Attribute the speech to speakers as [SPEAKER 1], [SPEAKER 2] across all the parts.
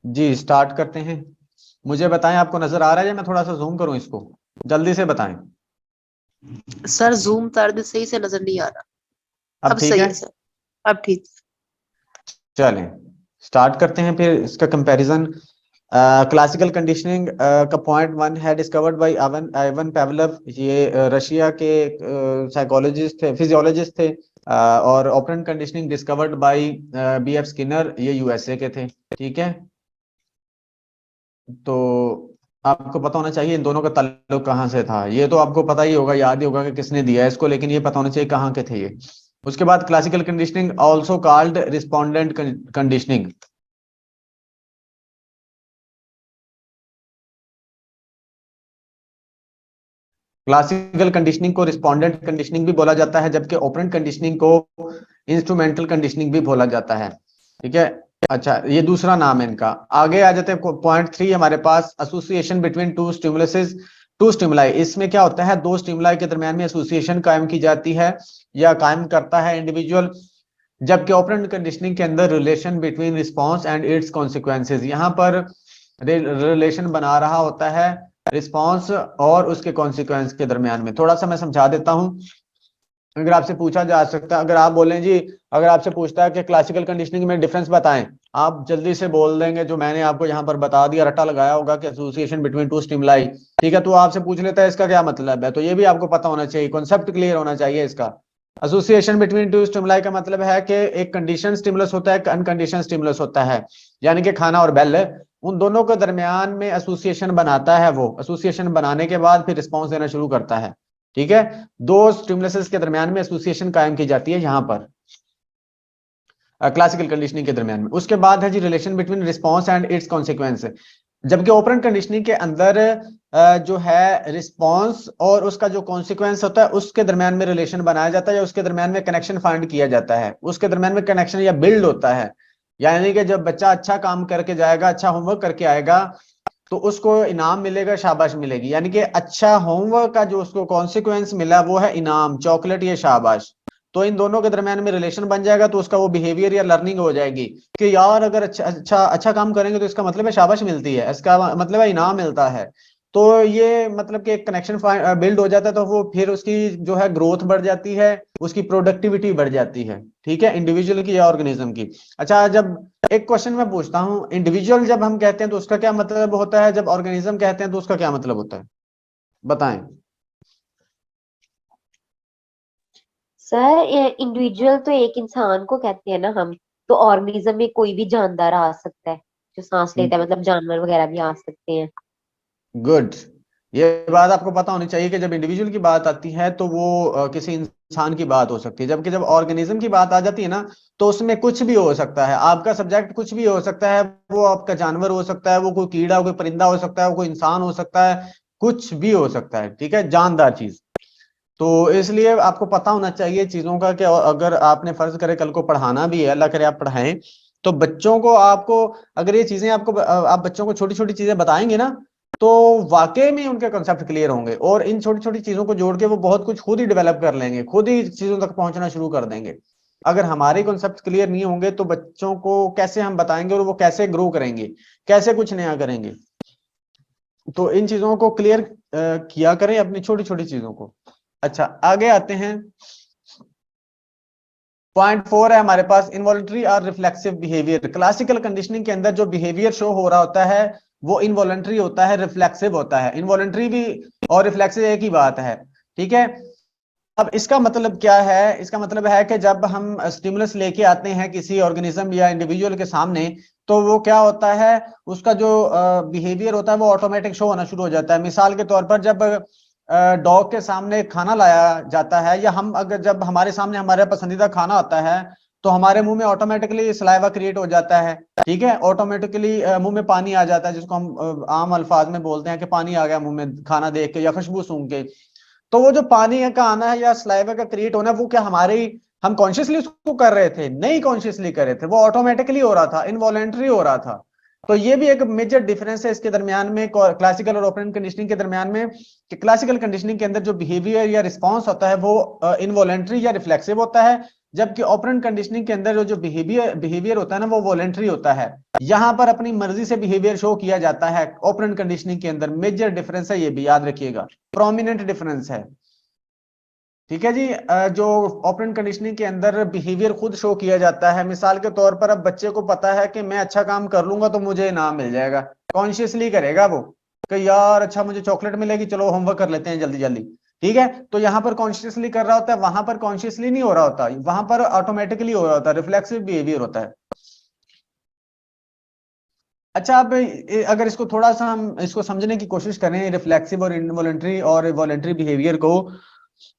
[SPEAKER 1] जी start करते हैं। मुझे बताएं, आपको नजर आ रहा है या मैं थोड़ा सा जूम करूं इसको? जल्दी से बताएं।
[SPEAKER 2] सर जूम दर्द सही से नजर नहीं आ रहा।
[SPEAKER 1] अब
[SPEAKER 2] अब
[SPEAKER 1] ठीक
[SPEAKER 2] सही
[SPEAKER 1] है।
[SPEAKER 2] है सर। अब ठीक।
[SPEAKER 1] चलें स्टार्ट करते हैं फिर इसका कंपैरिजन। क्लासिकल कंडीशनिंग का पॉइंट वन है डिस्कवर्ड बाय आवन आइवन पेवलव। ये रशिया के साइकोलॉजिस्ट थे, फिजियोलॉजिस्ट थे। और operant conditioning discovered by B F Skinner, ये यूएसए के थे। ठीक है। तो आपको पता होना चाहिए इन दोनों का ताल्लुक कहाँ से था। ये तो आपको पता ही होगा, याद ही होगा कि किसने दिया है इसको, लेकिन ये पता होना चाहिए कहाँ के थे ये। उसके बाद classical conditioning also called respondent conditioning. Classical conditioning को रिस्पोंडेंट कंडीशनिंग भी बोला जाता है, जबकि ओपरेंट कंडीशनिंग को इंस्ट्रूमेंटल कंडीशनिंग भी बोला जाता है। ठीक है। अच्छा, ये दूसरा नाम है इनका। आगे आ जाते हैं पॉइंट थ्री हमारे पास, association between two stimuluses, two stimuli. इसमें क्या होता है, दो स्टिमुलाई के दरमियान में एसोसिएशन कायम की जाती है या कायम करता है इंडिविजुअल। जबकि ऑपरेंट कंडीशनिंग के अंदर relation between response and it's consequences, यहाँ पर रिलेशन बना रहा होता है रिस्पॉन्स और उसके कॉन्सिक्वेंस के दरमियान में। थोड़ा सा मैं समझा देता हूं। अगर आपसे पूछा जा सकता है, अगर आप बोलें जी, अगर आपसे पूछता है कि क्लासिकल कंडीशनिंग में डिफरेंस बताएं, आप जल्दी से बोल देंगे जो मैंने आपको यहाँ पर बता दिया, रट्टा लगाया होगा कि एसोसिएशन बिटवीन टू स्टिमुलाई। ठीक है, तो आपसे पूछ लेता है इसका क्या मतलब है, तो ये भी आपको पता होना चाहिए, कॉन्सेप्ट क्लियर होना चाहिए इसका। एसोसिएशन बिटवीन टू स्टिमुलाई का मतलब है कि एक कंडीशन स्टिमुलस होता है, एक अनकंडीशन स्टिमुलस होता है। यानी कि खाना और बेल, उन दोनों के दरमियान में एसोसिएशन बनाता है, वो एसोसिएशन बनाने के बाद फिर रिस्पॉन्स देना शुरू करता है। ठीक है। दो स्टिमुलसेस के दरमियान में एसोसिएशन कायम की जाती है यहां पर क्लासिकल कंडीशनिंग के दरमियान में। उसके बाद है जी relation between response and its consequence. जबकि ओपरेंट कंडीशनिंग के अंदर जो है रिस्पॉन्स और उसका जो कॉन्सिक्वेंस होता है उसके दरमियान में रिलेशन बनाया जाता है, या उसके दरमियान में कनेक्शन फाइंड किया जाता है, उसके दरमियान में कनेक्शन या बिल्ड होता है। यानी कि जब बच्चा अच्छा काम करके जाएगा, अच्छा होमवर्क करके आएगा, तो उसको इनाम मिलेगा, शाबाश मिलेगी। यानी कि अच्छा होमवर्क का जो उसको कॉन्सिक्वेंस मिला वो है इनाम, चॉकलेट या शाबाश। तो इन दोनों के दरमियान में रिलेशन बन जाएगा, तो उसका वो बिहेवियर या लर्निंग हो जाएगी कि यार अगर अच्छा अच्छा अच्छा काम करेंगे तो इसका मतलब है शाबाश मिलती है, इसका मतलब है इनाम मिलता है। तो ये मतलब कि एक कनेक्शन बिल्ड हो जाता है, तो वो फिर उसकी जो है ग्रोथ बढ़ जाती है, उसकी प्रोडक्टिविटी बढ़ जाती है। ठीक है, इंडिविजुअल की या ऑर्गेनिज्म की। अच्छा, जब एक क्वेश्चन मैं पूछता हूँ, इंडिविजुअल जब हम कहते हैं तो उसका क्या मतलब होता है, जब ऑर्गेनिज्म कहते हैं तो उसका क्या मतलब होता है, बताएं।
[SPEAKER 3] सर ये इंडिविजुअल तो एक इंसान को कहते हैं ना हम। तो ऑर्गेनिज्म में कोई भी जानदार आ सकता है जो सांस लेता है, मतलब जानवर वगैरह भी आ सकते हैं।
[SPEAKER 1] गुड। ये बात आपको पता होनी चाहिए कि जब इंडिविजुअल की बात आती है तो वो किसी इंसान की बात हो सकती है, जबकि जब ऑर्गेनिज्म की बात आ जाती है ना, तो उसमें कुछ भी हो सकता है, आपका सब्जेक्ट कुछ भी हो सकता है। वो आपका जानवर हो सकता है, वो कोई कीड़ा, कोई परिंदा हो सकता है, वो कोई इंसान हो सकता है, कुछ भी हो सकता है। ठीक है, जानदार चीज। तो इसलिए आपको पता होना चाहिए चीजों का कि अगर आपने फर्ज करे कल को पढ़ाना भी है, अल्लाह करे आप पढ़ाएं, तो बच्चों को आपको, अगर ये चीजें आपको आप बच्चों को छोटी छोटी चीजें बताएंगे ना, तो वाकई में उनके कॉन्सेप्ट क्लियर होंगे, और इन छोटी छोटी चीजों को जोड़ के वो बहुत कुछ खुद ही डेवलप कर लेंगे, खुद ही चीजों तक पहुंचना शुरू कर देंगे। अगर हमारे कॉन्सेप्ट क्लियर नहीं होंगे तो बच्चों को कैसे हम बताएंगे, और वो कैसे ग्रो करेंगे, कैसे कुछ नया करेंगे। तो इन चीजों को क्लियर किया करें, अपनी छोटी छोटी चीजों को। अच्छा, आगे आते हैं। पॉइंट फोर है हमारे पास, इनवॉलंटरी और रिफ्लेक्सिव बिहेवियर। क्लासिकल कंडीशनिंग के अंदर जो बिहेवियर शो हो रहा होता है वो इनवॉलंटरी होता है, रिफ्लेक्सिव होता है। इनवॉलंटरी भी और रिफ्लेक्सिव एक ही बात है। ठीक है। अब इसका मतलब क्या है, इसका मतलब है कि जब हम स्टिमुलस लेके आते हैं किसी ऑर्गेनिज्म या इंडिविजुअल के सामने, तो वो क्या होता है, उसका जो बिहेवियर होता है वो ऑटोमेटिक शो होना शुरू हो जाता है। मिसाल के तौर पर जब डॉग के सामने खाना लाया जाता है, या हम अगर जब हमारे सामने हमारा पसंदीदा खाना होता है, तो हमारे मुंह में ऑटोमेटिकली सलाइवा क्रिएट हो जाता है। ठीक है, ऑटोमेटिकली मुंह में पानी आ जाता है, जिसको हम आम अल्फाज में बोलते हैं कि पानी आ गया मुंह में खाना देख के या खुशबू सूंघ के। तो वो जो पानी का आना है या सलाइवा का क्रिएट होना है, वो क्या हमारे हम कॉन्शियसली उसको कर रहे थे? नहीं कॉन्शियसली कर रहे थे, वो ऑटोमेटिकली हो रहा था, इनवॉलेंटरी हो रहा था। तो ये भी एक मेजर डिफरेंस है इसके दरमियान में, क्लासिकल और ओपन कंडीशनिंग के दरमियान में, कि क्लासिकल कंडीशनिंग के अंदर जो बिहेवियर या रिस्पॉन्स होता है वो इनवॉलेंटरी या रिफ्लेक्सिव होता है, जबकि ऑपरेंट कंडीशनिंग के अंदर जो बिहेवियर होता है ना वो वॉलेंट्री होता है। यहां पर अपनी मर्जी से बिहेवियर शो किया जाता है ऑपरेंट कंडीशनिंग के अंदर। मेजर डिफरेंस है, ये भी याद रखिएगा, प्रोमिनेंट डिफरेंस है। ठीक है जी। जो ऑपरेंट कंडीशनिंग के अंदर बिहेवियर खुद शो किया जाता है। मिसाल के तौर पर अब बच्चे को पता है कि मैं अच्छा काम कर लूंगा तो मुझे इनाम मिल जाएगा, कॉन्शियसली करेगा वो कि यार अच्छा मुझे चॉकलेट मिलेगी, चलो होमवर्क कर लेते हैं जल्दी जल्दी। ठीक है, तो यहां पर कॉन्शियसली कर रहा होता है, वहां पर कॉन्शियसली नहीं हो रहा होता, वहां पर ऑटोमेटिकली हो रहा होता है, रिफ्लेक्सिव बिहेवियर होता है। अच्छा, अब अगर इसको थोड़ा सा हम इसको समझने की कोशिश करें, रिफ्लेक्सिव और इनवॉलेंट्री और वॉलेंट्री बिहेवियर को,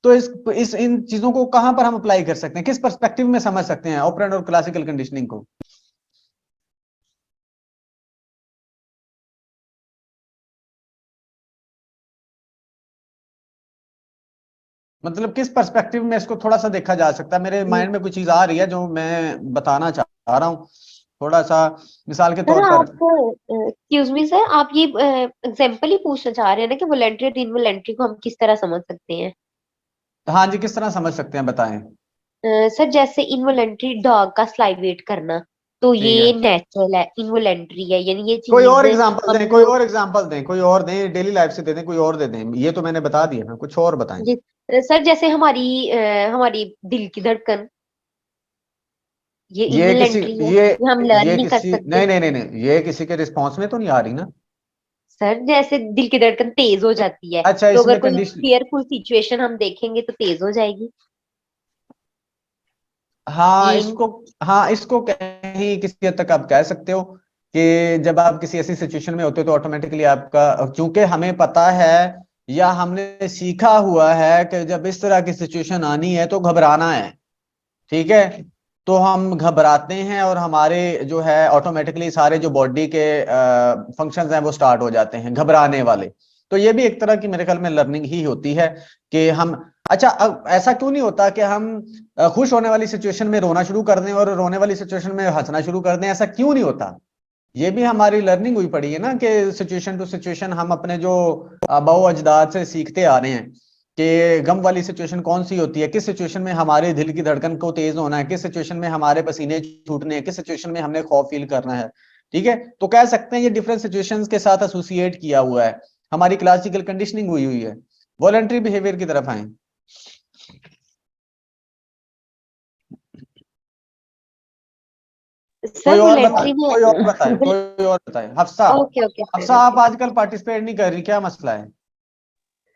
[SPEAKER 1] तो इस इन चीजों को कहां पर हम अप्लाई कर सकते हैं, किस पर्सपेक्टिव में समझ सकते हैं ऑपरेंट और क्लासिकल कंडीशनिंग को? मतलब किस पर्सपेक्टिव में इसको थोड़ा सा देखा जा सकता है? मेरे माइंड में कोई चीज आ रही है जो मैं बताना चाह रहा हूँ थोड़ा सा, मिसाल के
[SPEAKER 3] सर
[SPEAKER 1] तौर पर।
[SPEAKER 3] आप एक्सक्यूज मी सर, आप ये एग्जाम्पल ही पूछना चाह रहे हैं ना कि वॉलंटरी और इनवॉलंटरी को हम किस तरह समझ सकते हैं?
[SPEAKER 1] हाँ जी, किस तरह समझ सकते हैं बताएं।
[SPEAKER 3] सर जैसे इनवॉलंटरी डॉग का स्लाइवेट करना, तो
[SPEAKER 1] ठीक है,
[SPEAKER 3] ये नेचुरल है, इनवॉलंटरी है, यानी ये
[SPEAKER 1] कोई
[SPEAKER 3] चीज
[SPEAKER 1] और एग्जांपल
[SPEAKER 3] हम
[SPEAKER 1] दें, कोई
[SPEAKER 3] लोग।
[SPEAKER 1] और एग्जांपल दें, कोई और दें, डेली लाइफ से दे दें, कोई और दे दें, ये तो मैंने बता दिया ना, कुछ और बताएं।
[SPEAKER 3] जी सर, जैसे हमारी दिल की धड़कन, ये
[SPEAKER 1] ये किसी
[SPEAKER 3] इनवॉलंटरी है,
[SPEAKER 1] ये
[SPEAKER 3] ये हम लर्न
[SPEAKER 1] ये
[SPEAKER 3] नहीं कर
[SPEAKER 1] किसी
[SPEAKER 3] सकते।
[SPEAKER 1] नहीं नहीं नहीं नहीं, ये किसी के रिस्पॉन्स में तो नहीं आ रही ना।
[SPEAKER 3] सर जैसे दिल की धड़कन तेज हो जाती है,
[SPEAKER 1] अच्छा,
[SPEAKER 3] तो अगर
[SPEAKER 1] इसमें
[SPEAKER 3] कोई
[SPEAKER 1] कंडीशन,
[SPEAKER 3] फियरफुल सिचुएशन हम देखेंगे तो तेज हो जाएगी।
[SPEAKER 1] हाँ
[SPEAKER 3] ये
[SPEAKER 1] इसको, हाँ इसको कहीं किसी हद तक आप कह सकते हो कि जब आप किसी ऐसी सिचुएशन में होते हो तो ऑटोमेटिकली आपका, चूंकि हमें पता है या हमने सीखा हुआ है कि जब इस तरह की सिचुएशन आनी है तो घबराना है। ठीक है, तो हम घबराते हैं और हमारे जो है ऑटोमेटिकली सारे जो बॉडी के फंक्शंस हैं वो स्टार्ट हो जाते हैं घबराने वाले। तो ये भी एक तरह की मेरे ख्याल में लर्निंग ही होती है कि हम, अच्छा अब ऐसा क्यों नहीं होता कि हम खुश होने वाली सिचुएशन में रोना शुरू कर दें और रोने वाली सिचुएशन में हंसना शुरू कर दें, ऐसा क्यों नहीं होता? ये भी हमारी लर्निंग हुई पड़ी है ना कि सिचुएशन टू सिचुएशन हम अपने जो आबाओ अजदाद से सीखते आ रहे हैं कि गम वाली सिचुएशन कौन सी होती है, किस सिचुएशन में हमारे दिल की धड़कन को तेज होना है, किस सिचुएशन में हमारे पसीने छूटने हैं, किस सिचुएशन में हमने खौफ फील करना है। ठीक है, तो कह सकते हैं ये डिफरेंट सिचुएशंस के साथ एसोसिएट किया हुआ है, हमारी क्लासिकल कंडीशनिंग हुई हुई है। वॉलंटरी बिहेवियर की तरफ आए। कोई
[SPEAKER 3] सर
[SPEAKER 1] और बताए,
[SPEAKER 3] वॉलंटरी
[SPEAKER 1] कोई और बताए,
[SPEAKER 3] में
[SPEAKER 1] कोई और बताए। Hafsa,
[SPEAKER 3] okay okay sir,
[SPEAKER 1] Hafsa आप
[SPEAKER 3] ओके।
[SPEAKER 1] आजकल पार्टिसिपेट नहीं कर रही, क्या मसला है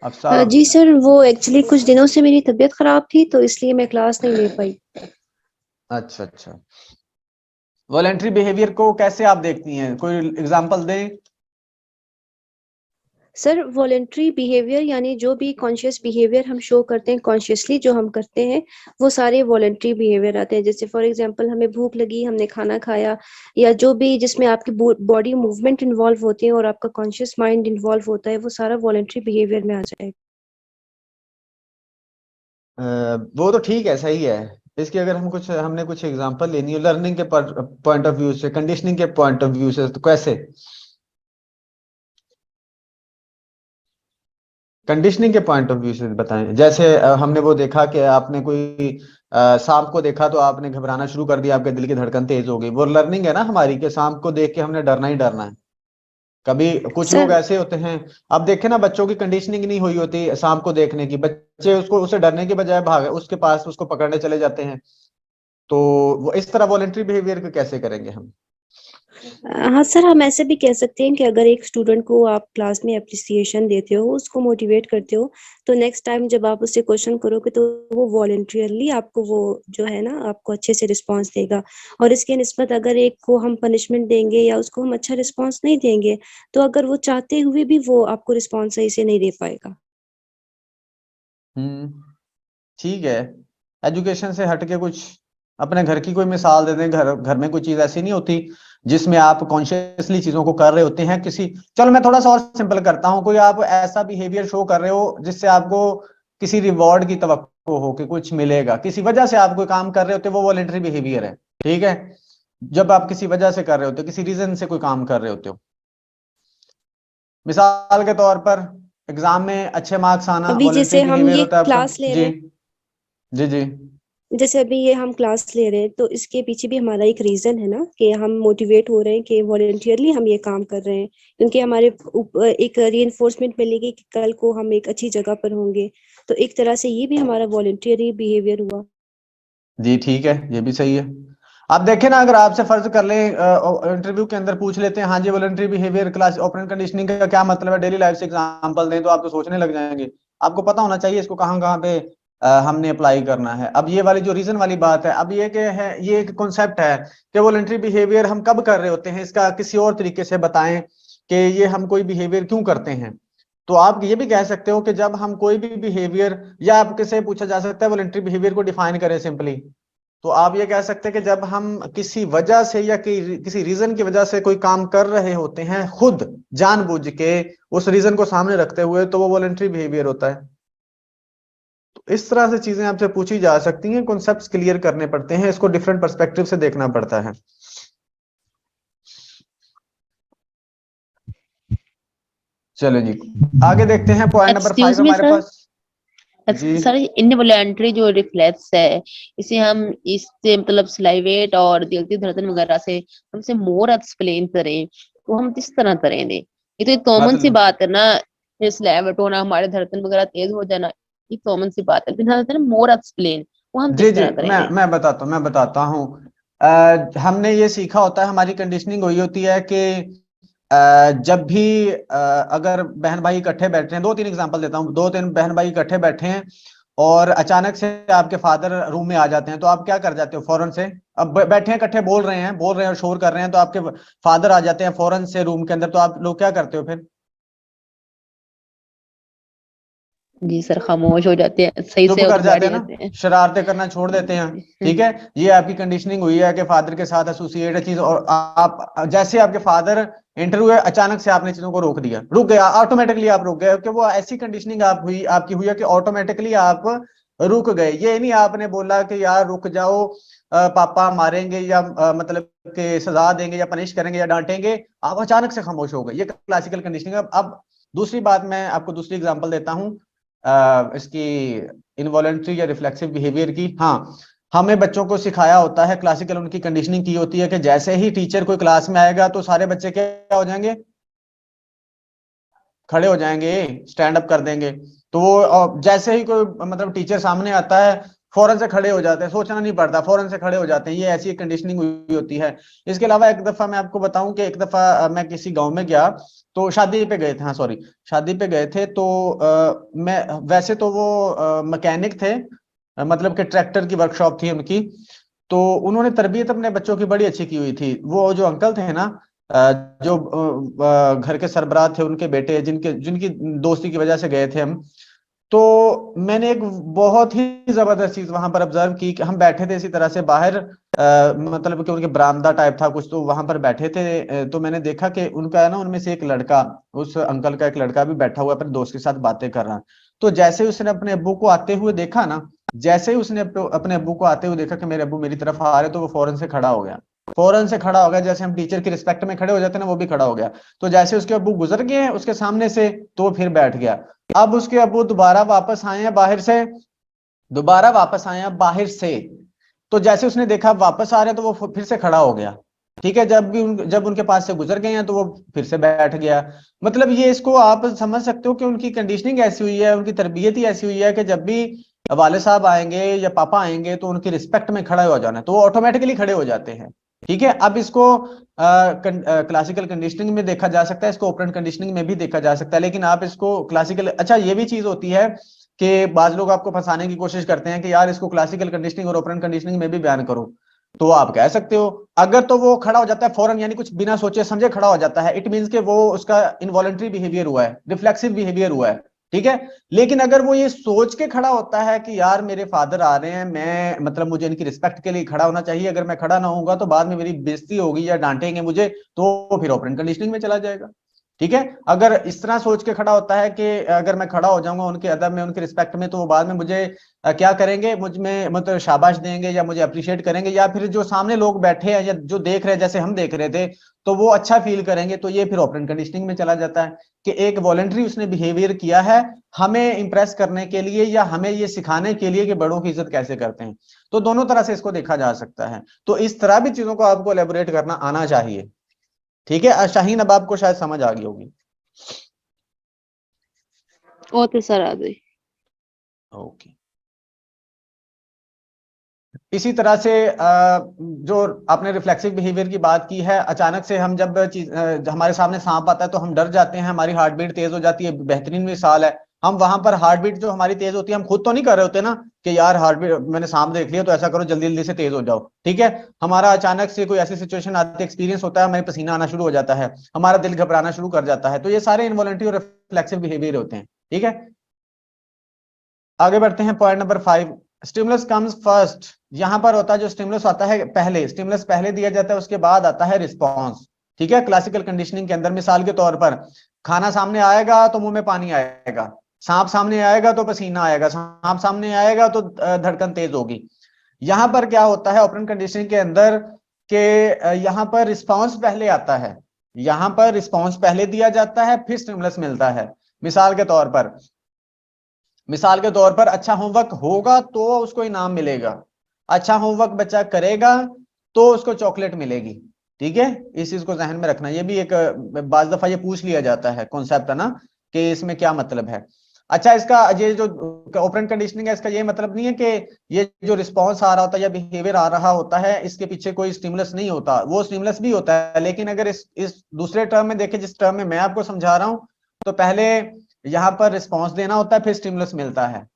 [SPEAKER 1] हफ्सा?
[SPEAKER 2] जी सर, वो एक्चुअली कुछ दिनों से मेरी तबीयत खराब थी तो इसलिए मैं क्लास नहीं ले पाई।
[SPEAKER 1] अच्छा अच्छा, वॉलेंट्री बिहेवियर को कैसे आप देखती हैं, कोई एग्जांपल दें?
[SPEAKER 2] सर वॉलेंट्री बिहेवियर यानी जो भी कॉन्शियस बिहेवियर हम शो करते हैं, कॉन्शियसली जो हम करते हैं, वो सारे वॉलेंट्री बिहेवियर आते हैं। जैसे फॉर एग्जांपल हमें भूख लगी, हमने खाना खाया, या जो भी जिसमें आपकी बॉडी मूवमेंट इन्वॉल्व होती है और आपका कॉन्शियस माइंड इन्वॉल्व होता है, वो सारा वॉलेंट्री बिहेवियर में आ जाएगा।
[SPEAKER 1] वो तो ठीक है, सही है। इसकी अगर हमने कुछ एग्जांपल लेनी है लर्निंग के पॉइंट ऑफ व्यू से, कंडीशनिंग के पॉइंट ऑफ व्यू से, तो कैसे कंडीशनिंग के पॉइंट ऑफ व्यू से बताएं? जैसे हमने वो देखा कि आपने कोई सांप को देखा तो आपने घबराना शुरू कर दिया, आपके दिल की धड़कन तेज हो गई, वो लर्निंग है ना हमारी कि सांप को देख के हमने डरना ही डरना है। कभी कुछ लोग
[SPEAKER 2] सर
[SPEAKER 1] ऐसे होते हैं, अब देखे ना, बच्चों की कंडीशनिंग नहीं हुई होती सांप को देखने की, बच्चे उसको, उसे डरने के बजाय भाग उसके पास उसको पकड़ने चले जाते हैं। तो वो इस तरह वॉलेंट्री बिहेवियर को कैसे करेंगे हम?
[SPEAKER 2] हाँ सर, हम ऐसे भी कह सकते हैं कि अगर एक स्टूडेंट को आप क्लास में अप्रिसिएशन देते हो, उसको मोटिवेट करते हो, तो नेक्स्ट टाइम जब आप उससे क्वेश्चन करोगे तो वो वॉलंटियरली आपको वो जो है ना आपको अच्छे से रिस्पांस देगा। और इसके निस्बत अगर एक को हम पनिशमेंट देंगे या उसको हम अच्छा रिस्पांस नहीं देंगे, तो अगर वो चाहते हुए भी वो आपको रिस्पांस सही से नहीं दे पाएगा।
[SPEAKER 1] ठीक है, एजुकेशन से हटके कुछ अपने घर की कोई मिसाल दे दें। घर घर में कोई चीज ऐसी नहीं होती जिसमें आप कॉन्शियसली चीजों को कर रहे होते हैं किसी, चलो मैं थोड़ा सा और सिंपल करता हूँ, कोई आप ऐसा बिहेवियर शो कर रहे हो जिससे आपको किसी रिवॉर्ड की तवक्को हो कि कुछ मिलेगा, किसी वजह से आप कोई काम कर रहे होते हो, वो वॉलेंटरी बिहेवियर है। ठीक है, जब आप किसी वजह से कर रहे होते हो, किसी रीजन से कोई काम कर रहे होते हो, मिसाल के तौर पर एग्जाम में अच्छे मार्क्स आना
[SPEAKER 2] अभी
[SPEAKER 1] वॉलेंटरी
[SPEAKER 2] जैसे हम
[SPEAKER 1] बिहेवियर
[SPEAKER 2] ये
[SPEAKER 1] होता है आपका।
[SPEAKER 2] क्लास ले रहे
[SPEAKER 1] जी
[SPEAKER 2] हैं,
[SPEAKER 1] जी जी।
[SPEAKER 2] जैसे अभी ये हम क्लास ले रहे हैं तो इसके पीछे भी हमारा एक रीजन है ना कि हम मोटिवेट हो रहे हैं कि वॉलेंटियरली हम ये काम कर रहे हैं, क्योंकि हमारे एक रीइंफोर्समेंट मिलेगी कि कल को हम एक अच्छी जगह पर होंगे। तो एक तरह से ये भी हमारा वॉलेंटियरी बिहेवियर हुआ।
[SPEAKER 1] जी ठीक है, ये भी सही है। आप देखें ना, अगर आपसे फर्ज कर लें इंटरव्यू के अंदर पूछ लेते हैं, हाँ जी voluntary behaviour class operant conditioning का क्या मतलब है, डेली लाइफ से एग्जांपल दें, तो आप तो सोचने लग जाएंगे। आपको पता होना चाहिए इसको कहाँ कहाँ पे हमने अप्लाई करना है। अब ये वाली जो रीजन वाली बात है, अब ये कि है, ये एक कॉन्सेप्ट है कि वॉलंटरी बिहेवियर हम कब कर रहे होते हैं, इसका किसी और तरीके से बताएं कि ये हम कोई बिहेवियर क्यों करते हैं। तो आप ये भी कह सकते हो कि जब हम कोई भी बिहेवियर, या आपके से पूछा जा सकता है वॉलंटरी बिहेवियर को डिफाइन करें सिंपली, तो आप ये कह सकते हैं कि जब हम किसी वजह से या किसी रीजन की वजह से कोई काम कर रहे होते हैं खुद जानबूझ के, उस रीजन को सामने रखते हुए, तो वो वॉलंटरी बिहेवियर होता है। तो इस तरह से चीजें आपसे पूछी जा सकती हैं, कॉन्सेप्ट्स क्लियर करने पड़ते हैं, इसको डिफरेंट पर्सपेक्टिव से देखना पड़ता है। चलो जी, आगे देखते हैं पॉइंट नंबर 5
[SPEAKER 4] एक्सक्यूज मी
[SPEAKER 1] हमारे
[SPEAKER 4] सर,
[SPEAKER 1] पास। जी
[SPEAKER 4] सर इनवॉलेंटरी जो रिफ्लेक्स है, इसे हम इससे मतलब स्लाइवेट और दिल की धड़कन वगैरह से हमसे मोर एक्सप्लेन करें तो हम किस तरह करेंगे? ये तो एक कॉमन सी
[SPEAKER 1] मतलब
[SPEAKER 4] बात है ना, ये स्लाइवेट होना, हमारे धड़कन वगैरह तेज हो जाना, ये कॉमन सी बात है, लेकिन मोर एक्सप्लेन वो हम
[SPEAKER 1] जी
[SPEAKER 4] किस
[SPEAKER 1] जी,
[SPEAKER 4] तरह
[SPEAKER 1] मैं
[SPEAKER 4] करेंगे?
[SPEAKER 1] मैं बताता हूँ, हमने ये सीखा होता है, हमारी कंडीशनिंग हुई होती है कि जब भी अगर बहन भाई इकट्ठे बैठे हैं, दो तीन एग्जांपल देता हूँ, दो तीन बहन भाई इकट्ठे बैठे हैं और अचानक से आपके फादर रूम में आ जाते हैं, तो आप क्या कर जाते हो फौरन से? अब बैठे हैं इकट्ठे, बोल रहे हैं और शोर कर रहे हैं, तो आपके फादर आ जाते हैं फौरन से रूम के अंदर, तो आप लोग क्या करते हो फिर?
[SPEAKER 4] जी सर, खामोश हो जाते हैं, सही
[SPEAKER 1] चुप
[SPEAKER 4] से
[SPEAKER 1] कर
[SPEAKER 4] होकर बैठ
[SPEAKER 1] जाते हैं ना,
[SPEAKER 4] जाते हैं।
[SPEAKER 1] शरारतें करना छोड़ देते हैं। ठीक है, ये आपकी कंडीशनिंग हुई है कि फादर के साथ एसोसिएट चीज, और आप जैसे आपके फादर इंटरव्यू है, अचानक से आपने चीजों को रोक दिया, रुक गया, ऑटोमेटिकली आप रुक गए, कि वो ऐसी कंडीशनिंग आपकी हुई है कि ऑटोमेटिकली आप रुक गए। ये नहीं आपने बोला कि यार रुक जाओ, पापा मारेंगे या मतलब कि सजा देंगे या पनिश करेंगे या डांटेंगे, आप अचानक से खामोश हो गए, ये क्लासिकल कंडीशनिंग है। अब दूसरी बात, मैं आपको दूसरी एग्जांपल देता हूं इसकी, इनवॉलेंट्री या रिफ्लेक्सिव बिहेवियर की। हाँ, हमें बच्चों को सिखाया होता है, क्लासिकल उनकी कंडीशनिंग की होती है कि जैसे ही टीचर कोई क्लास में आएगा तो सारे बच्चे क्या हो जाएंगे? खड़े हो जाएंगे, स्टैंड अप कर देंगे। तो वो जैसे ही कोई मतलब टीचर सामने आता है, फौरन से खड़े हो जाते हैं, सोचना नहीं पड़ता, फौरन से खड़े हो जाते हैं। ये ऐसी कंडीशनिंग हुई होती है। इसके अलावा एक दफा मैं आपको बताऊं कि एक दफा मैं किसी गांव में गया, तो शादी पे गए थे, हाँ सॉरी, शादी पे गए थे, तो मैं वैसे तो वो मैकेनिक थे, मतलब कि ट्रैक्टर की वर्कशॉप थी उनकी। तो उन्होंने तरबियत अपने बच्चों की बड़ी अच्छी की हुई थी। वो जो अंकल थे ना, जो घर के सरबराह थे, उनके बेटे, जिनके जिनकी दोस्ती की वजह से गए थे हम। तो मैंने एक बहुत ही जबरदस्त चीज वहां पर ऑब्जर्व की कि हम बैठे थे इसी तरह से बाहर, मतलब कि उनके बरामदा टाइप था कुछ, तो वहां पर बैठे थे। तो मैंने देखा कि उनका है ना, उनमें से एक लड़का, उस अंकल का एक लड़का भी बैठा हुआ अपने दोस्त के साथ बातें कर रहा। तो जैसे ही उसने अपने अब्बू को आते हुए देखा ना, जैसे ही उसने अपने अब्बू को आते हुए देखा कि मेरे अब्बू मेरी तरफ आ रहे, तो वो फौरन से खड़ा हो गया। फौरन से खड़ा हो गया, जैसे हम टीचर की रिस्पेक्ट में खड़े हो जाते हैं ना, वो भी खड़ा हो गया। तो जैसे उसके अब्बू गुजर गए हैं उसके सामने से, तो वो फिर बैठ गया। अब उसके अब्बू दोबारा वापस आए हैं बाहर से, दोबारा वापस आए हैं बाहर से, तो जैसे उसने देखा वापस आ रहे हैं, तो वो फिर से खड़ा हो गया। ठीक है, जब उनके पास से गुजर गए हैं, तो वो फिर से बैठ गया। मतलब ये, इसको आप समझ सकते हो कि उनकी कंडीशनिंग ऐसी हुई है, उनकी तरबियत ही ऐसी हुई है कि जब भी वाले साहब आएंगे या पापा आएंगे, तो उनकी रिस्पेक्ट में खड़ा हो जाना है, तो वो ऑटोमेटिकली खड़े हो जाते हैं। ठीक है, अब इसको क्लासिकल कंडीशनिंग में देखा जा सकता है, इसको ऑपरेंट कंडीशनिंग में भी देखा जा सकता है, लेकिन आप इसको क्लासिकल, अच्छा ये भी चीज होती है कि बाज लोग आपको फंसाने की कोशिश करते हैं कि यार इसको क्लासिकल कंडीशनिंग और ऑपरेंट कंडीशनिंग में भी बयान करो। तो आप कह सकते हो, अगर तो वो खड़ा हो जाता है फौरन, यानी कुछ बिना सोचे समझे खड़ा हो जाता है, इट मींस कि वो उसका इनवॉलंटरी बिहेवियर हुआ है, रिफ्लेक्सिव बिहेवियर हुआ है। ठीक है, लेकिन अगर वो ये सोच के खड़ा होता है कि यार मेरे फादर आ रहे हैं, मैं मतलब मुझे इनकी रिस्पेक्ट के लिए खड़ा होना चाहिए, अगर मैं खड़ा ना होऊंगा तो बाद में मेरी बेइज्जती होगी या डांटेंगे मुझे, तो फिर ऑपरेंट कंडीशनिंग में चला जाएगा। ठीक है। अगर इस तरह सोच के खड़ा होता है कि अगर मैं खड़ा हो जाऊंगा उनके अदब में, उनके रिस्पेक्ट में, तो वो बाद में मुझे क्या करेंगे, मुझ में मतलब शाबाश देंगे या मुझे अप्रिशिएट करेंगे, या फिर जो सामने लोग बैठे हैं या जो देख रहे हैं जैसे हम देख रहे थे तो वो अच्छा फील करेंगे। तो ये फिर ऑपरेंट कंडीशनिंग में चला जाता है कि एक वॉलंटरी उसने बिहेवियर किया है हमें इंप्रेस करने के लिए या हमें ये सिखाने के लिए कि बड़ों की इज्जत कैसे करते हैं। तो दोनों तरह से इसको देखा जा सकता है। तो इस तरह भी चीजों को आपको एलेबोरेट करना आना चाहिए। ठीक है, शाहीन अब आपको शायद समझ आ गई होगी।
[SPEAKER 4] ओके सर, आ गई।
[SPEAKER 1] ओके। इसी तरह से जो आपने रिफ्लेक्सिव बिहेवियर की बात की है, अचानक से हम जब हमारे सामने सांप आता है तो हम डर जाते हैं, हमारी हार्ट बीट तेज हो जाती है, बेहतरीन मिसाल है। हम वहां पर हार्ट बीट जो हमारी तेज होती है, हम खुद तो नहीं कर रहे होते ना कि यार हार्ट बीट मैंने सांप देख लिया तो ऐसा करो जल्दी जल्दी से तेज हो जाओ। ठीक है, हमारा अचानक से कोई ऐसी सिचुएशन आती है, एक्सपीरियंस होता है, हमें पसीना आना शुरू हो जाता है, हमारा दिल घबराना शुरू कर जाता है। तो ये सारे इनवॉलंटरी और रिफ्लेक्सिव बिहेवियर होते हैं। ठीक है, आगे बढ़ते हैं। Point number 5, stimulus comes first. यहां पर होता है जो स्टिमुलस आता है पहले, स्टिमुलस पहले दिया जाता है, उसके बाद आता है रिस्पॉन्स। ठीक है, क्लासिकल कंडीशनिंग के अंदर मिसाल के तौर पर खाना सामने आएगा तो मुंह में पानी आएगा, सांप सामने आएगा तो पसीना आएगा, सांप सामने आएगा तो धड़कन तेज होगी। यहां पर क्या होता है ऑपरेंट कंडीशनिंग के अंदर के यहां पर रिस्पॉन्स पहले आता है, यहां पर रिस्पॉन्स पहले दिया जाता है फिर स्टिमुलस मिलता है। मिसाल के तौर पर अच्छा होमवर्क होगा तो उसको इनाम मिलेगा, अच्छा होमवर्क बच्चा करेगा तो उसको चॉकलेट मिलेगी। ठीक है, इस चीज को जहन में रखना। ये भी एक बाज दफा ये पूछ लिया जाता है कॉन्सेप्ट है ना कि इसमें क्या मतलब है। अच्छा, इसका ये जो ऑपरेंट कंडीशनिंग है इसका ये मतलब नहीं है कि ये जो रिस्पॉन्स आ रहा होता है या बिहेवियर आ रहा होता है इसके पीछे कोई स्टिमुलस नहीं होता, वो स्टिमुलस भी होता है। लेकिन अगर इस दूसरे टर्म में देखें, जिस टर्म में मैं आपको समझा रहा हूं, तो पहले यहां पर रिस्पॉन्स देना होता है फिर स्टिमुलस मिलता है।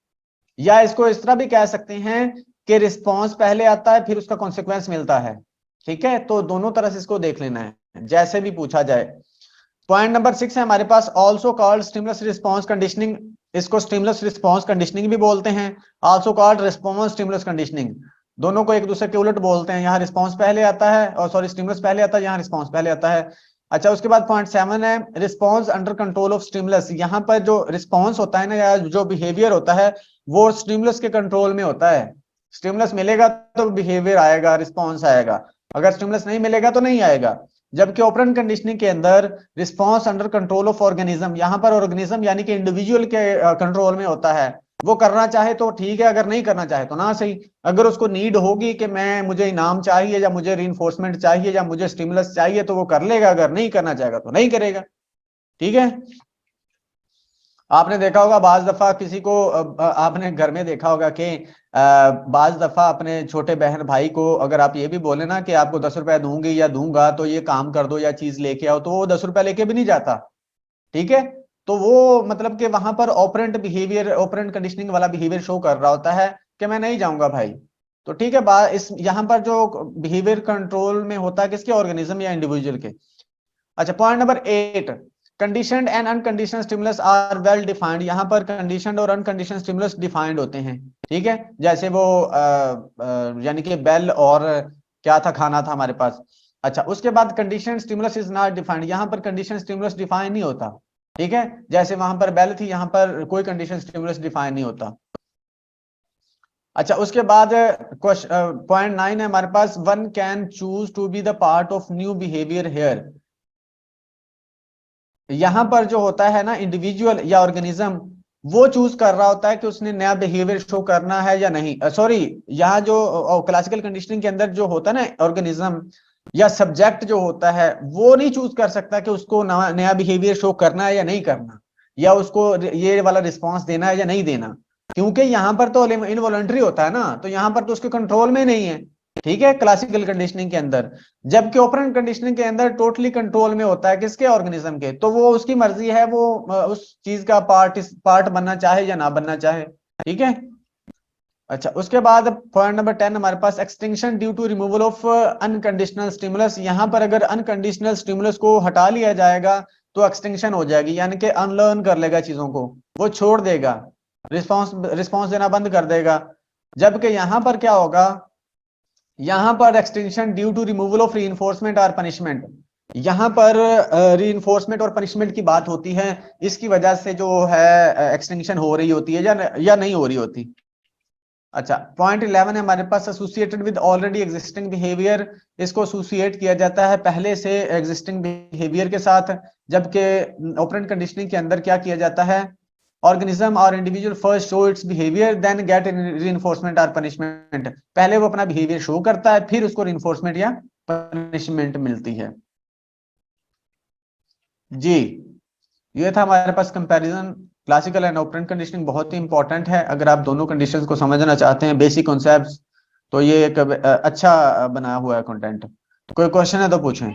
[SPEAKER 1] या इसको इस तरह भी कह सकते हैं कि रिस्पॉन्स पहले आता है फिर उसका कॉन्सिक्वेंस मिलता है। ठीक है, तो दोनों तरह से इसको देख लेना है जैसे भी पूछा जाए। पॉइंट नंबर 6 है हमारे पास, also called stimulus response conditioning. इसको स्टिमुलस रिस्पॉन्स कंडीशनिंग भी बोलते हैं, also called response stimulus conditioning. दोनों को एक दूसरे के उलट बोलते हैं, यहाँ रिस्पॉन्स पहले आता है और सॉरी स्टिमुलस पहले आता है, यहाँ रिस्पॉन्स पहले आता है। अच्छा, उसके बाद पॉइंट 7 है response under control of stimulus. यहाँ पर जो रिस्पॉन्स होता है ना या जो बिहेवियर होता है वो स्टिमुलस के कंट्रोल में होता है। स्टिमुलस मिलेगा तो बिहेवियर आएगा, रिस्पॉन्स आएगा, अगर स्टिमुलस नहीं मिलेगा तो नहीं आएगा। जबकि ऑपरेंट कंडीशनिंग के अंदर response under control of organism, यहाँ पर ऑर्गेनिज्म यानी कि इंडिविजुअल के कंट्रोल में होता है। वो करना चाहे तो ठीक है, अगर नहीं करना चाहे तो ना सही। अगर उसको नीड होगी कि मुझे इनाम चाहिए या मुझे रीइंफोर्समेंट चाहिए या मुझे स्टिमुलस चाहिए तो वो कर लेगा, अगर नहीं करना चाहेगा तो नहीं करेगा। ठीक है, आपने देखा होगा बाज दफा किसी को आपने घर में देखा होगा कि बाज दफा अपने छोटे बहन भाई को अगर आप ये भी बोले ना कि आपको 10 रुपए दूंगी या दूंगा तो ये काम कर दो या चीज लेके आओ, तो वो 10 रुपए लेके भी नहीं जाता। ठीक है, तो वो मतलब कि वहां पर ऑपरेंट बिहेवियर, ऑपरेंट कंडीशनिंग वाला बिहेवियर शो कर रहा होता है कि मैं नहीं जाऊंगा भाई। तो ठीक है, इस यहाँ पर जो बिहेवियर कंट्रोल में होता है किसके, ऑर्गेनिज्म या इंडिविजुअल के। अच्छा, point number 8, conditioned and unconditioned stimulus are well defined. यहाँ पर कंडीशनड और अनकंडीशनड स्टिमुलस डिफाइंड होते हैं। ठीक है, जैसे वो यानी कि बेल और क्या था, खाना था हमारे पास। अच्छा, उसके बाद conditioned stimulus is not defined, यहाँ पर कंडीशन स्टिमुलस डिफाइन नहीं होता। ठीक है, जैसे वहां पर बेल थी, यहाँ पर कोई कंडीशन स्टिमुलस डिफाइन नहीं होता। अच्छा, उसके बाद पॉइंट 9 है हमारे पास, one can choose to be the part of new behaviour here. यहां पर जो होता है ना इंडिविजुअल या ऑर्गेनिज्म, वो चूज कर रहा होता है कि उसने नया बिहेवियर शो करना है या नहीं। सॉरी, यहाँ जो क्लासिकल कंडीशनिंग के अंदर जो होता है ना ऑर्गेनिज्म या सब्जेक्ट जो होता है वो नहीं चूज कर सकता कि उसको नया बिहेवियर शो करना है या नहीं करना, या उसको ये वाला रिस्पॉन्स देना है या नहीं देना, क्योंकि यहाँ पर तो इनवॉलंटरी होता है ना, तो यहाँ पर तो उसके कंट्रोल में नहीं है। ठीक है, क्लासिकल कंडीशनिंग के अंदर। जबकि ऑपरेंट कंडीशनिंग के अंदर टोटली कंट्रोल में होता है, किसके, ऑर्गेनिज्म के। तो वो उसकी मर्जी है, वो उस चीज का पार्ट बनना चाहे या ना बनना चाहे। ठीक है। अच्छा, उसके बाद पॉइंट नंबर 10 हमारे पास, extinction due to removal of unconditional stimulus. यहाँ पर अगर अनकंडीशनल स्टिमुलस को हटा लिया जाएगा तो एक्सटिंक्शन हो जाएगी, यानी कि अनलर्न कर लेगा चीजों को, वो छोड़ देगा, रिस्पॉन्स देना बंद कर देगा। जबकि यहाँ पर क्या होगा, यहां पर extinction due to removal of reinforcement और पनिशमेंट। यहाँ पर रीइंफोर्समेंट और पनिशमेंट की बात होती है, इसकी वजह से जो है एक्सटिंक्शन हो रही होती है या नहीं हो रही होती। अच्छा, पॉइंट 11 है हमारे पास, associated with already existing behaviour. इसको एसोसिएट किया जाता है पहले से एग्जिस्टिंग बिहेवियर के साथ, जबकि ऑपरेंट कंडीशनिंग के अंदर क्या किया जाता है, ऑर्गेनिज्म और individual first show its behaviour then get reinforcement और पनिशमेंट। पहले वो अपना बिहेवियर शो करता है, फिर उसको रीइंफोर्समेंट या पनिशमेंट मिलती है। जी, ये था हमारे पास comparison. Classical and operant conditioning बहुत ही इंपॉर्टेंट है। अगर आप दोनों कंडीशंस को समझना चाहते हैं, बेसिक कॉन्सेप्ट्स, तो ये एक अच्छा बनाया हुआ है कंटेंट। कोई क्वेश्चन है तो पूछें।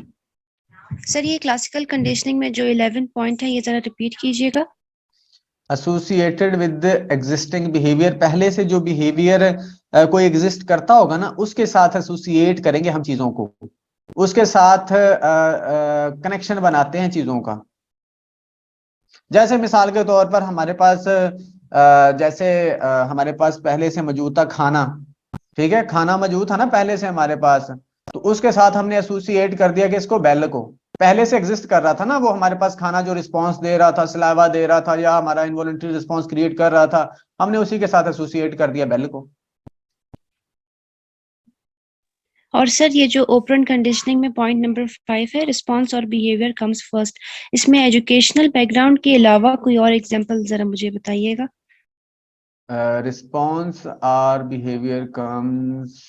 [SPEAKER 2] सर ये क्लासिकल कंडीशनिंग में जो 11 पॉइंट है ये जरा रिपीट कीजिएगा।
[SPEAKER 1] एसोसिएटेड विद एग्जिस्टिंग बिहेवियर, पहले से जो बिहेवियर कोई एग्जिस्ट करता होगा ना, उसके साथ एसोसिएट करेंगे हम चीजों को, उसके साथ कनेक्शन बनाते हैं चीजों का। जैसे मिसाल के तौर पर हमारे पास हमारे पास पहले से मौजूद था खाना, ठीक है, खाना मौजूद था ना पहले से हमारे पास, तो उसके साथ हमने एसोसिएट कर दिया कि इसको बेल को, पहले से एग्जिस्ट कर रहा था ना वो हमारे पास खाना, जो रिस्पांस दे रहा था, सलावा दे रहा था या हमारा इनवॉलंटरी रिस्पांस क्रिएट कर रहा था, हमने उसी के साथ एसोसिएट कर दिया बेल को।
[SPEAKER 2] और सर ये जो ओपरेंट कंडीशनिंग में पॉइंट नंबर 5 है, रिस्पांस और बिहेवियर कम्स फर्स्ट, इसमें एजुकेशनल बैकग्राउंड के अलावा कोई और एग्जांपल जरा मुझे बताइएगा।
[SPEAKER 1] रिस्पांस और बिहेवियर कम्स,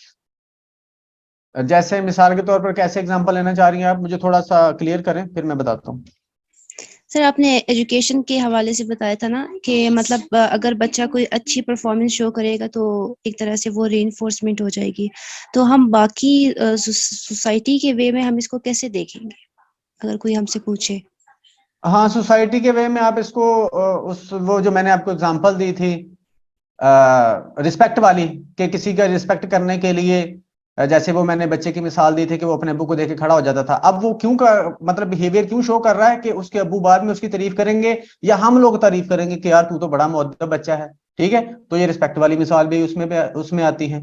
[SPEAKER 1] जैसे मिसाल के तौर पर कैसे एग्जांपल लेना चाह रही हैं आप, मुझे थोड़ा सा क्लियर करें फिर मैं बताता हूँ।
[SPEAKER 2] सर आपने एजुकेशन के हवाले से बताया था ना कि मतलब अगर बच्चा कोई अच्छी परफॉर्मेंस शो करेगा तो एक तरह से वो रीइंफोर्समेंट हो जाएगी, तो हम बाकी सोसाइटी के वे में हम इसको कैसे देखेंगे अगर कोई हमसे पूछे।
[SPEAKER 1] हाँ, सोसाइटी के वे में आप इसको वो जो मैंने आपको एग्जांपल दी थी रिस्पेक्ट वाली, कि किसी का रिस्पेक्ट करने के लिए, जैसे वो मैंने बच्चे की मिसाल दी थी कि वो अपने अब्बू को देख के खड़ा हो जाता था, अब वो क्यों मतलब बिहेवियर क्यों शो कर रहा है कि उसके अब्बू बाद में उसकी तारीफ करेंगे या हम लोग तारीफ करेंगे कि यार तू तो बड़ा मुअद्दब बच्चा है, ठीक है, तो ये रिस्पेक्ट वाली मिसाल भी उसमें आती है।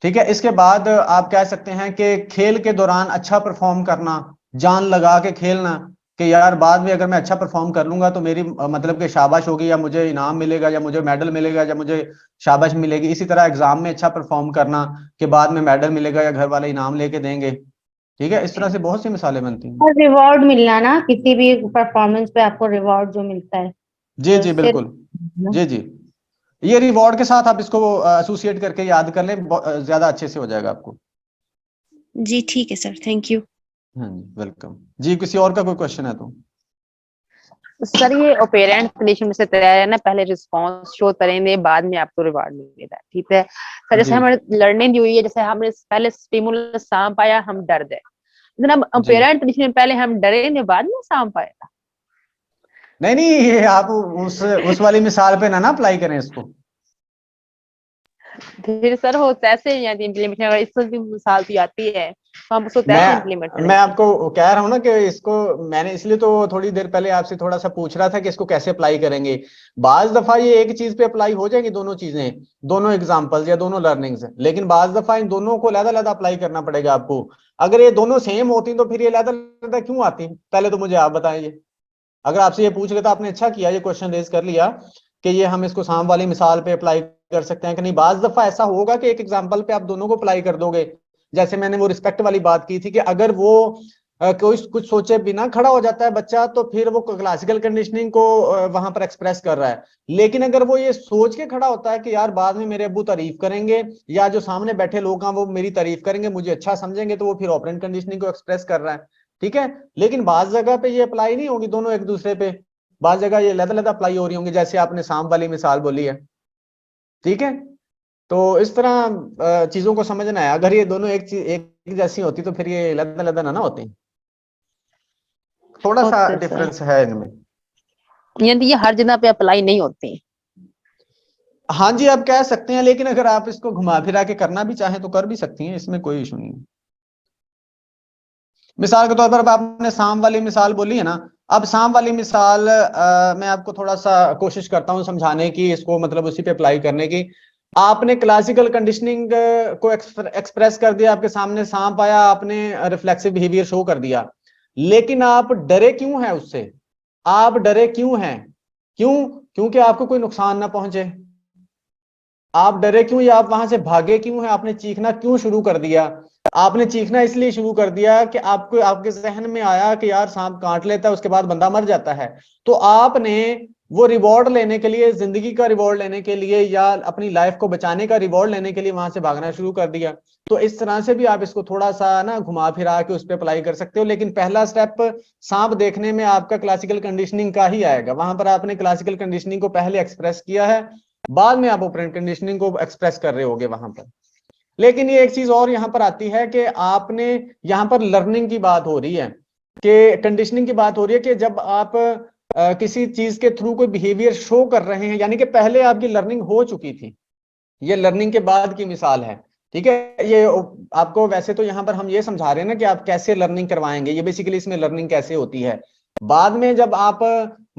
[SPEAKER 1] ठीक है, इसके बाद आप कह सकते हैं कि खेल के दौरान अच्छा परफॉर्म करना, जान लगा के खेलना, कि यार बाद में अगर मैं अच्छा परफॉर्म कर लूंगा तो मेरी मतलब कि शाबाश होगी, या मुझे इनाम मिलेगा, या मुझे मेडल मिलेगा, या मुझे शाबाश मिलेगी। इसी तरह एग्जाम में अच्छा परफॉर्म करना कि बाद में मेडल मिलेगा या घर वाले इनाम लेके देंगे। ठीक है, इस तरह से बहुत सी मिसालें बनती हैं।
[SPEAKER 5] और रिवॉर्ड मिलना ना, किसी भी परफॉर्मेंस पे आपको रिवॉर्ड जो मिलता है,
[SPEAKER 1] जी
[SPEAKER 5] तो
[SPEAKER 1] जी
[SPEAKER 5] उससे
[SPEAKER 1] बिल्कुल, जी जी, ये रिवॉर्ड के साथ आप इसको एसोसिएट करके याद कर लें, ज्यादा अच्छे से हो जाएगा आपको।
[SPEAKER 2] जी ठीक है सर, थैंक यू।
[SPEAKER 1] हाँ जी, वेलकम जी। किसी और का कोई क्वेश्चन है तो।
[SPEAKER 4] सर ये ओपेरेंट कंडीशन में से तैयार है ना, पहले रिस्पांस शो करेंगे बाद में आपको रिवार्ड मिलेगा, ठीक है सर। जैसे
[SPEAKER 1] जी
[SPEAKER 4] हमारे लर्निंग हुई है, जैसे हमने पहले स्टिमुलस सांप आया, हम डर गए, लेकिन अब
[SPEAKER 1] जी,
[SPEAKER 4] ओपेरेंट कंडीशन में पहले हम डरे बाद में सांप आया।
[SPEAKER 1] नहीं नहीं, ये आप उस वाली मिसाल पे ना अप्लाई करें इसको।
[SPEAKER 4] फिर सर हो कैसे इम्प्लीमेंट, अगर इसको भी मिसाल भी आती है तो हम उसको कैसे इम्प्लीमेंट
[SPEAKER 1] मैं
[SPEAKER 4] करेंगे।
[SPEAKER 1] आपको कह रहा हूं ना कि इसको मैंने इसलिए तो थोड़ी देर पहले आपसे थोड़ा सा पूछ रहा था कि इसको कैसे अप्लाई करेंगे। बाज दफा ये एक चीज पे अप्लाई हो जाएंगी दोनों चीजें, दोनों एग्जांपल्स या दोनों लर्निंग्स, लेकिन बाज दफा इन दोनों को अलग-अलग अप्लाई करना पड़ेगा आपको। अगर ये दोनों सेम होती तो फिर ये अलग-अलग क्यों आती, पहले तो मुझे आप बताइए। अगर आपसे ये पूछ रहे तो आपने अच्छा किया, ये क्वेश्चन रेज कर लिया कि ये हम इसको सांप वाली मिसाल पे अप्लाई कर सकते हैं कि नहीं। बाज दफा ऐसा होगा कि एक एग्जांपल पे आप दोनों को अप्लाई कर दोगे, जैसे मैंने वो रिस्पेक्ट वाली बात की थी कि अगर वो कोई कुछ सोचे बिना खड़ा हो जाता है बच्चा, तो फिर वो क्लासिकल कंडीशनिंग को वहां पर एक्सप्रेस कर रहा है। लेकिन अगर वो ये सोच के खड़ा होता है कि यार बाद में मेरे अब्बू तारीफ करेंगे या जो सामने बैठे लोग हैं वो मेरी तारीफ करेंगे, मुझे अच्छा समझेंगे, तो वो फिर ऑपरेंट कंडीशनिंग को एक्सप्रेस कर रहा है। ठीक है, लेकिन बाज जगह पे ये अप्लाई नहीं होगी दोनों एक दूसरे पे, बाज जगह ये अलग-अलग अप्लाई हो रही होंगी, जैसे आपने सांप वाली मिसाल बोली है। ठीक है, तो इस तरह चीजों को समझना है। अगर ये दोनों एक जैसी होती तो फिर ये अलग-अलग ना होती, थोड़ा सा
[SPEAKER 4] ओके सर,
[SPEAKER 1] डिफरेंस है इनमें।
[SPEAKER 4] यानी ये हर जगह पे अप्लाई नहीं होती।
[SPEAKER 1] हाँ जी, आप कह सकते हैं, लेकिन अगर आप इसको घुमा फिरा के करना भी चाहें तो कर भी सकती हैं, इसमें कोई इशू नहीं है। मिसाल के तौर पर अब आपने सांप वाली मिसाल बोली है ना, अब सांप वाली मिसाल मैं आपको थोड़ा सा कोशिश करता हूँ समझाने की, इसको मतलब उसी पे अप्लाई करने की। आपने क्लासिकल कंडीशनिंग को एक्सप्रेस कर दिया, आपके सामने सांप आया, आपने रिफ्लेक्सिव बिहेवियर शो कर दिया, लेकिन आप डरे क्यों हैं उससे? आप डरे क्यों हैं? क्यों? क्योंकि आपको कोई नुकसान ना पहुंचे। आप डरे क्यों या आप वहां से भागे क्यों हैं? आपने चीखना क्यों शुरू कर दिया? आपने चीखना इसलिए शुरू कर दिया कि आपको, आपके जहन में आया कि यार सांप काट लेता है, उसके बाद बंदा मर जाता है। तो आपने वो रिवॉर्ड लेने के लिए, जिंदगी का रिवॉर्ड लेने के लिए या अपनी लाइफ को बचाने का रिवॉर्ड लेने के लिए वहां से भागना शुरू कर दिया। तो इस तरह से भी आप इसको थोड़ा सा ना घुमा फिरा के उस पर अप्लाई कर सकते हो। लेकिन पहला स्टेप सांप देखने में आपका क्लासिकल कंडीशनिंग का ही आएगा। वहां पर आपने क्लासिकल कंडीशनिंग को पहले एक्सप्रेस किया है, बाद में आप ऑपरेंट कंडीशनिंग को एक्सप्रेस कर रहे होगे वहां पर। लेकिन ये एक चीज और यहां पर आती है कि आपने, यहां पर लर्निंग की बात हो रही है, कि कंडीशनिंग की बात हो रही है कि जब आप किसी चीज के थ्रू कोई बिहेवियर शो कर रहे हैं, यानी कि पहले आपकी लर्निंग हो चुकी थी, ये लर्निंग के बाद की मिसाल है। ठीक है, ये आपको वैसे तो यहाँ पर हम ये समझा रहे हैं ना कि आप कैसे लर्निंग करवाएंगे, ये बेसिकली इसमें लर्निंग कैसे होती है। बाद में जब आप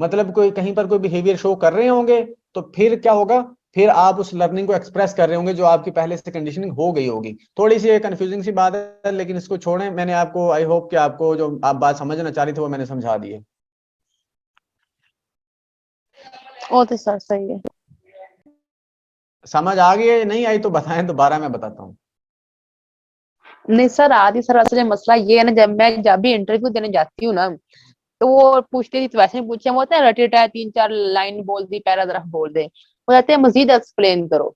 [SPEAKER 1] मतलब कोई कहीं पर कोई बिहेवियर शो कर रहे होंगे, तो फिर क्या होगा, फिर आप उस लर्निंग को एक्सप्रेस कर रहे होंगे जो आपकी पहले से कंडीशनिंग हो गई होगी। थोड़ी सी कंफ्यूजिंग सी बात है, लेकिन इसको छोड़ें, मैंने आपको, आई होप कि आपको जो आप बात समझना चाह रही थे वो मैंने समझा दी है।
[SPEAKER 4] वो तो सर सही है।
[SPEAKER 1] समझ आ गई है? नहीं आई तो बताएं, दोबारा मैं बताता हूँ।
[SPEAKER 4] नहीं सर, आदि सर असल में मसला ये है ना, जब भी इंटरव्यू देने जाती हूँ ना, तो वो पूछते थी, तो वैसे ही पूछे, हम होते हैं रटे टायर 3-4 लाइन बोल दी, पैराग्राफ बोल दे, वो कहते हैं मजीद एक्सप्लेन करो,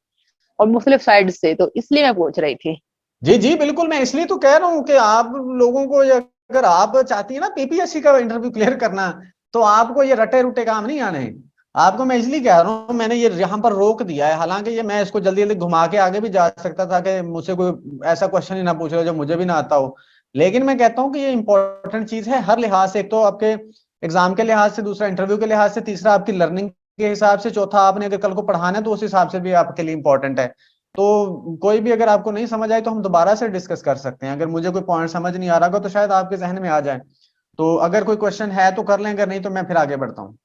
[SPEAKER 4] और मुख्तलिफ साइड से, तो इसलिए मैं पूछ रही थी।
[SPEAKER 1] जी जी बिल्कुल, मैं इसलिए तो कह रहा हूँ कि आप लोगों को अगर आप चाहती है ना पीपीएससी का इंटरव्यू क्लियर करना, तो आपको ये रटे रुटे काम नहीं आने। आपको मैं इसलिए कह रहा हूँ, मैंने ये यहाँ पर रोक दिया है, हालांकि ये मैं इसको जल्दी जल्दी घुमा के आगे भी जा सकता था कि मुझसे कोई ऐसा क्वेश्चन ही ना पूछ रहे जो मुझे भी ना आता हो। लेकिन मैं कहता हूँ कि ये इंपॉर्टेंट चीज है हर लिहाज से, एक तो आपके एग्जाम के लिहाज से, दूसरा इंटरव्यू के लिहाज से, तीसरा आपकी लर्निंग के हिसाब से, चौथा आपने अगर कल को पढ़ाना है तो उस हिसाब से भी आपके लिए इंपॉर्टेंट है। तो कोई भी अगर आपको नहीं समझ आए तो हम दोबारा से डिस्कस कर सकते हैं। अगर मुझे कोई पॉइंट समझ नहीं आ रहा होगा तो शायद आपके जहन में आ जाए। तो अगर कोई क्वेश्चन है तो कर लें, अगर नहीं तो मैं फिर आगे बढ़ता हूँ।